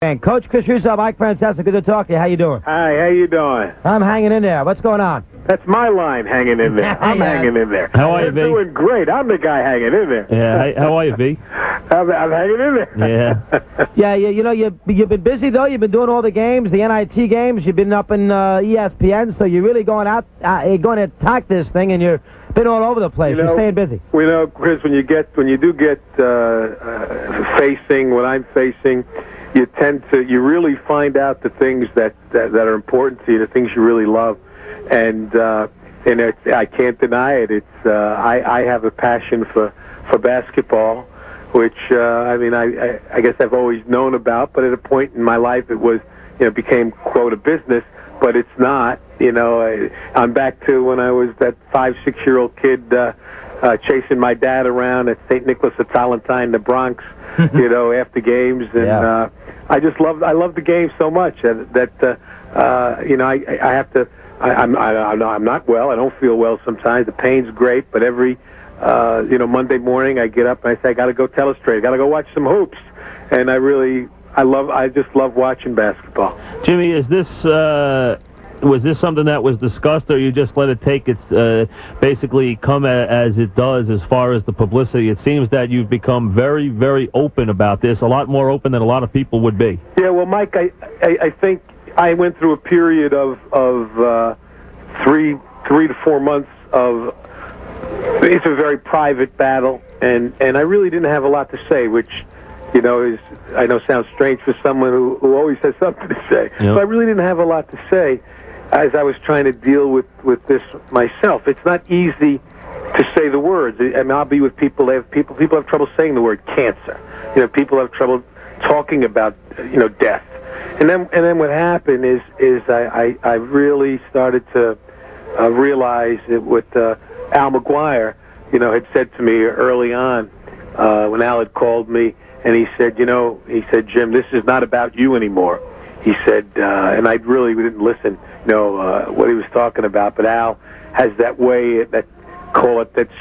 And Coach Chris Russo, Mike Francesa, good to talk to you. How you doing? Hi, how you doing? I'm hanging in there. What's going on? That's my line, hanging in there. I'm hanging in there. How are you, V? I'm doing great. I'm the guy hanging in there. Yeah, how are you, V? I'm hanging in there. Yeah. You know, you've been busy, though. You've been doing all the games, the NIT games. You've been up in ESPN, so you're really going out, going to attack this thing, and you've been all over the place. You're staying busy. We know, Chris, when you do get facing what I'm facing, you really find out the things that are important to you, the things you really love, and I can't deny it. It's I have a passion for basketball, which I guess I've always known about, but at a point in my life it was became quote a business, but it's not. I'm back to when I was that 5-6-year-old kid chasing my dad around at St. Nicholas of Tolentine, the Bronx, after games, and I love the game so much that I have to. I'm not well. I don't feel well sometimes. The pain's great, but every Monday morning I get up and I say I got to go telestrate. I got to go watch some hoops, and I just love watching basketball. Jimmy, is this was this something that was discussed, or you just let it take its basically come as it does as far as the publicity? It seems that you've become very, very open about this, a lot more open than a lot of people would be. Yeah, well, Mike, I think I went through a period of 3 to 4 months of it's a very private battle, and I really didn't have a lot to say, which I know sounds strange for someone who always has something to say. Yep. But I really didn't have a lot to say as I was trying to deal with this myself. It's not easy to say the words. I mean, I'll be with people. People have trouble saying the word cancer. People have trouble talking about death. And then what happened is I really started to realize that what Al McGuire had said to me early on when Al had called me, and he said, Jim, this is not about you anymore. He said, and I really didn't listen, what he was talking about, but Al has that way, that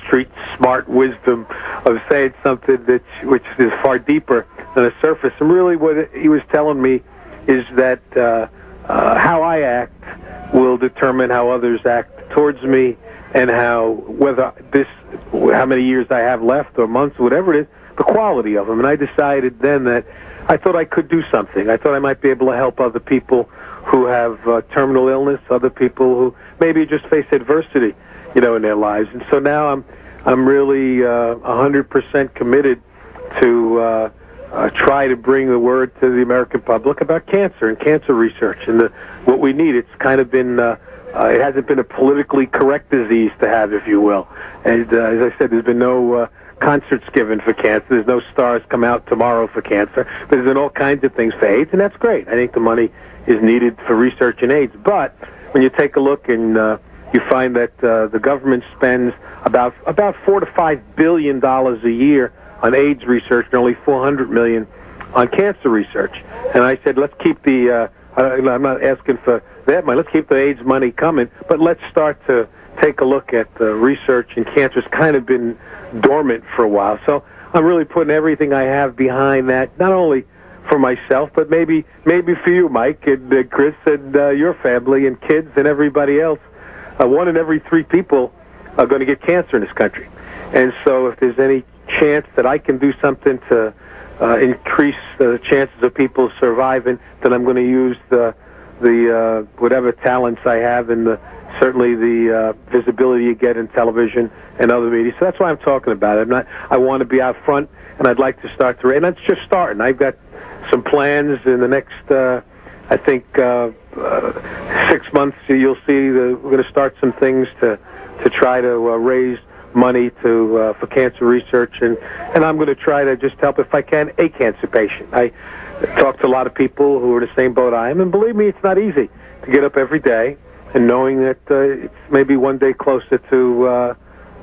street smart wisdom of saying something which is far deeper than the surface. And really what he was telling me is that how I act will determine how others act towards me, and how many years I have left or months, whatever it is, the quality of them. And I decided then that I thought I could do something. I thought I might be able to help other people who have terminal illness, other people who maybe just face adversity, in their lives. And so now I'm really 100% committed to try to bring the word to the American public about cancer and cancer research and what we need. It's kind of been it hasn't been a politically correct disease to have, if you will. And as I said, there's been no concerts given for cancer. There's no stars come out tomorrow for cancer. There's been all kinds of things for AIDS, and that's great. I think the money is needed for research in AIDS. But when you take a look and you find that the government spends about $4 to $5 billion a year on AIDS research and only $400 million on cancer research. And I said, let's keep the I'm not asking for that money. Let's keep the AIDS money coming, but let's start to take a look at the research in cancer. It's kind of been dormant for a while. So I'm really putting everything I have behind that, not only for myself, but maybe for you, Mike, and Chris, and your family, and kids, and everybody else. 1 in every 3 people are going to get cancer in this country. And so if there's any chance that I can do something to increase the chances of people surviving, then I'm going to use the whatever talents I have and certainly the visibility you get in television and other media. So that's why I'm talking about it. I want to be out front, and I'd like to start to, and that's just starting. I've got some plans in the next, I think, 6 months. You'll see we're going to start some things to try to raise money for cancer research, and I'm going to try to just help, if I can, a cancer patient. I talk to a lot of people who are in the same boat I am, and believe me, it's not easy to get up every day and knowing that it's maybe one day closer to,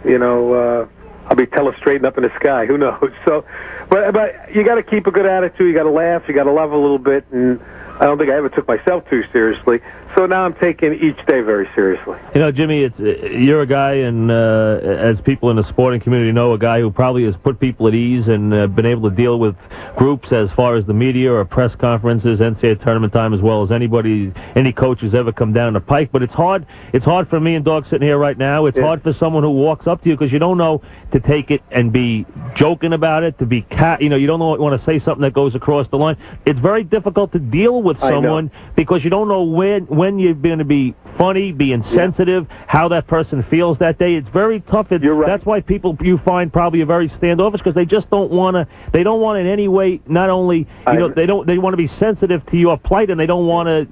I'll be telestrating up in the sky. Who knows? So, but you got to keep a good attitude. You got to laugh. You got to love a little bit, and I don't think I ever took myself too seriously. So now I'm taking each day very seriously. You know, Jimmy, you're a guy, and as people in the sporting community know, a guy who probably has put people at ease and been able to deal with groups as far as the media or press conferences, NCAA tournament time, as well as any coach who's ever come down the pike. But it's hard. It's hard for me and Dog sitting here right now. It's hard for someone who walks up to you because you don't know to take it and be joking about it, to be you don't want to say something that goes across the line. It's very difficult to deal with someone because you don't know when you're going to be funny, be insensitive, how that person feels that day. It's very tough. You're right. That's why people you find probably are very standoffish because they just don't want to. They don't want in any way. Not only they want to be sensitive to your plight, and they don't want to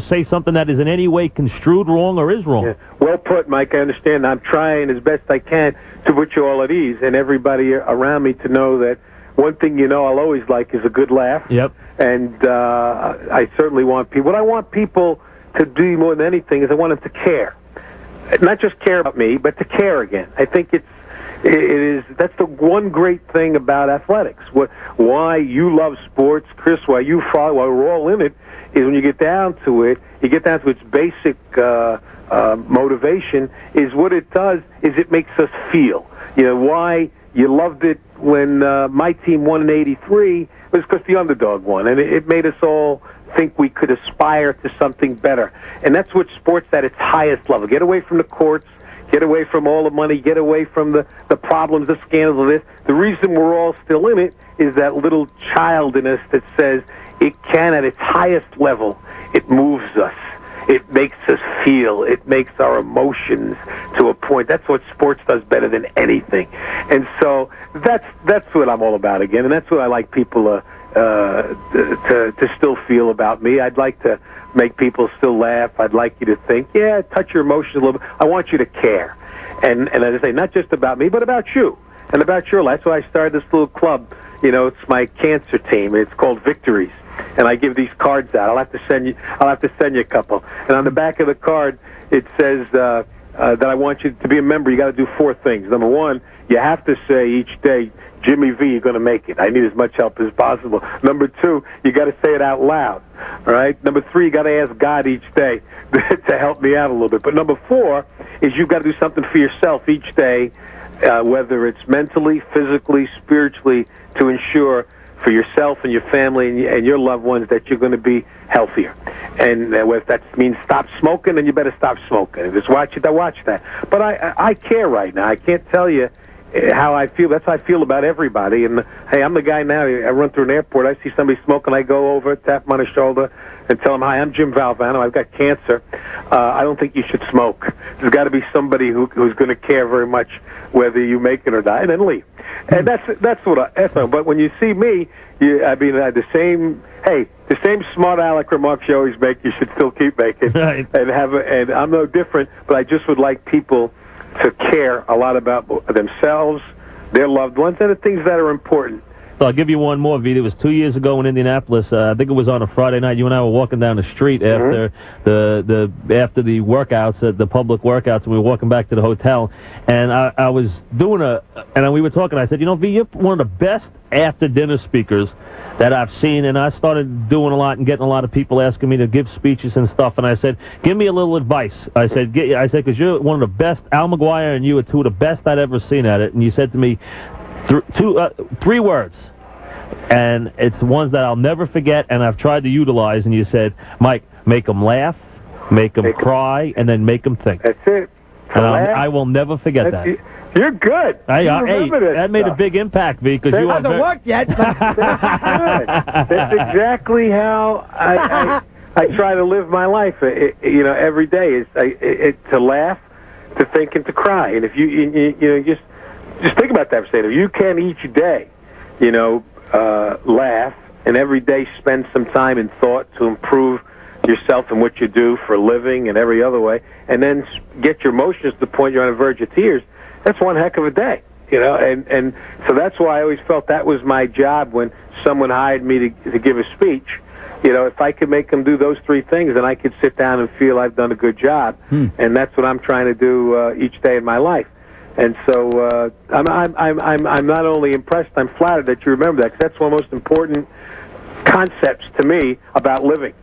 say something that is in any way construed wrong or is wrong. Yeah. Well put, Mike. I understand. I'm trying as best I can to put you all at ease and everybody around me to know that one thing I'll always like is a good laugh. Yep. And I certainly want people. What I want people to do more than anything is I want them to care. Not just care about me, but to care again. I think that's the one great thing about athletics. Why you love sports, Chris, why you follow, why we're all in it, is when you get down to its basic motivation is what it does is it makes us feel. Why you loved it when my team won in '83 was because the underdog won, and it made us all think we could aspire to something better. And that's what sports at its highest level. Get away from the courts, get away from all the money, get away from the problems, the scandals of this. The reason we're all still in it is that little child in us that says it can, at its highest level, it moves us. It makes us feel. It makes our emotions to a point. That's what sports does better than anything. And so that's what I'm all about again, and that's what I like people to still feel about me. I'd like to make people still laugh. I'd like you to think, touch your emotions a little bit. I want you to care. And as I say, not just about me, but about you and about your life. That's why I started this little club. It's my cancer team. It's called Victories. And I give these cards out. I'll have to send you a couple. And on the back of the card, it says that I want you to be a member. You got to do 4 things. Number 1, you have to say each day, Jimmy V, you're going to make it. I need as much help as possible. Number 2, you got to say it out loud. All right. Number 3, you got to ask God each day to help me out a little bit. But number 4 is you've got to do something for yourself each day, whether it's mentally, physically, spiritually, to ensure for yourself and your family and your loved ones that you're going to be healthier. And if that means stop smoking, then you better stop smoking. If it's watch that. But I care right now. I can't tell you how I feel. That's how I feel about everybody. And, hey, I'm the guy now. I run through an airport. I see somebody smoking. I go over, tap them on the shoulder, and tell them, hi, I'm Jim Valvano. I've got cancer. I don't think you should smoke. There's got to be somebody who's going to care very much whether you make it or not, and then leave. And that's what but when you see me, the same smart aleck remarks you always make, you should still keep making. Right. And I'm no different, but I just would like people to care a lot about themselves, their loved ones, and the things that are important. So I'll give you one more, Vita. It was 2 years ago in Indianapolis. I think it was on a Friday night. You and I were walking down the street after the workouts, the public workouts, and we were walking back to the hotel. And I was doing and we were talking. I said, V, you're one of the best after-dinner speakers that I've seen. And I started doing a lot and getting a lot of people asking me to give speeches and stuff. And I said, give me a little advice. I said, because you're one of the best. Al McGuire and you are 2 of the best I'd ever seen at it. And you said to me, 3 words, and it's ones that I'll never forget, and I've tried to utilize. And you said, Mike, make them laugh, make them cry, and then make them think. That's it. And I will never forget that. You're good. That made a big impact, V, because you hasn't worked yet. That's exactly how I try to live my life. Every day is to laugh, to think, and to cry. And if you just think about that for a second. If you can each day, laugh, and every day spend some time in thought to improve yourself and what you do for a living and every other way, and then get your emotions to the point you're on the verge of tears, that's one heck of a day. And so that's why I always felt that was my job when someone hired me to give a speech. If I could make them do those 3 things, then I could sit down and feel I've done a good job. And that's what I'm trying to do each day in my life. And so I'm not only impressed, I'm flattered that you remember that, because that's one of the most important concepts to me about living.